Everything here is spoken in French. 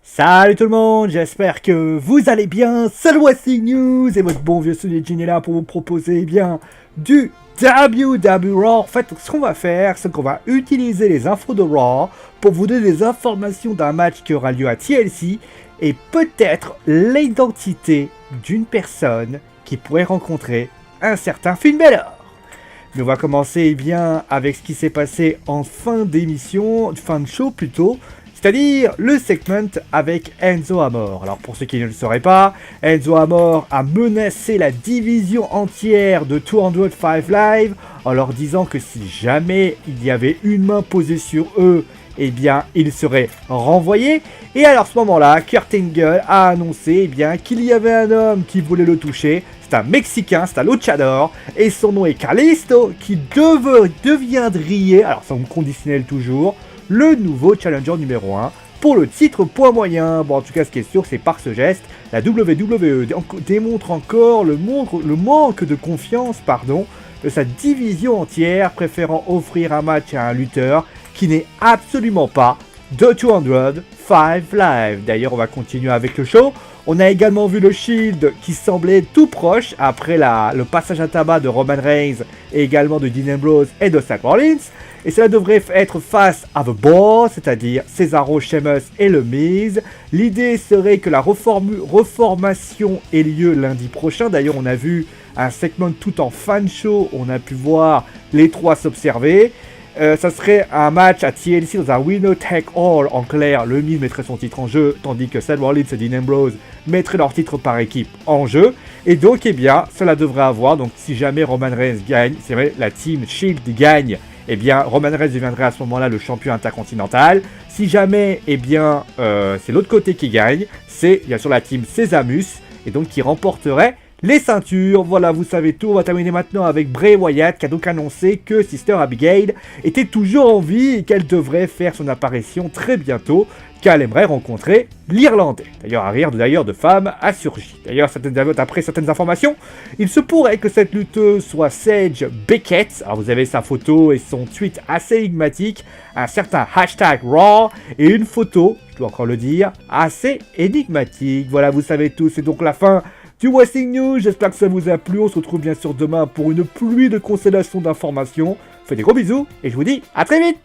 Salut tout le monde, j'espère que vous allez bien, c'est le Wrestling News et votre bon vieux Sonny Jin est là pour vous proposer du WWE Raw. En fait, ce qu'on va faire, c'est qu'on va utiliser les infos de Raw pour vous donner des informations d'un match qui aura lieu à TLC et peut-être l'identité d'une personne qui pourrait rencontrer un certain Finn Balor. Mais on va commencer avec ce qui s'est passé en fin d'émission, fin de show plutôt, c'est-à-dire le segment avec Enzo Amore. Alors pour ceux qui ne le sauraient pas, Enzo Amore a menacé la division entière de 205 Live en leur disant que si jamais il y avait une main posée sur eux, eh bien ils seraient renvoyés. Et alors à ce moment-là, Kurt Angle a annoncé qu'il y avait un homme qui voulait le toucher. C'est un Mexicain, c'est un luchador, et son nom est Kalisto, qui deviendrait, alors c'est un conditionnel toujours, le nouveau challenger numéro 1 pour le titre poids moyen. Bon, en tout cas, ce qui est sûr, c'est par ce geste, la WWE démontre encore le manque de confiance, de sa division entière, préférant offrir un match à un lutteur qui n'est absolument pas de 205 Live. D'ailleurs, on va continuer avec le show. On a également vu le Shield qui semblait tout proche après le passage à tabac de Roman Reigns et également de Dean Ambrose et de Seth Rollins. Et cela devrait être face à The Boss, c'est-à-dire Cesaro, Sheamus et le Miz. L'idée serait que la reformation ait lieu lundi prochain. D'ailleurs, on a vu un segment tout en fan show, on a pu voir les trois s'observer. Ça serait un match à TLC dans un winner take all. En clair, le Miz mettrait son titre en jeu, tandis que Seth Rollins et Dean Ambrose mettraient leur titre par équipe en jeu. Et donc, cela devrait avoir, donc si jamais Roman Reigns gagne, c'est vrai, la team Shield gagne, Roman Reigns deviendrait à ce moment-là le champion intercontinental. Si jamais, c'est l'autre côté qui gagne, c'est bien sûr la team Cesamus, et donc qui remporterait les ceintures. Voilà, vous savez tout. On va terminer maintenant avec Bray Wyatt qui a donc annoncé que Sister Abigail était toujours en vie et qu'elle devrait faire son apparition très bientôt, car elle aimerait rencontrer l'Irlandais. D'ailleurs, un rire de femme a surgi. D'ailleurs, d'après certaines informations, il se pourrait que cette lutteuse soit Sage Beckett. Alors vous avez sa photo et son tweet assez énigmatique, un certain hashtag Raw et une photo, je dois encore le dire, assez énigmatique. Voilà, vous savez tout. C'est donc la fin du Wrestling News. J'espère que ça vous a plu. On se retrouve bien sûr demain pour une pluie de constellations d'informations. Faites des gros bisous et je vous dis à très vite.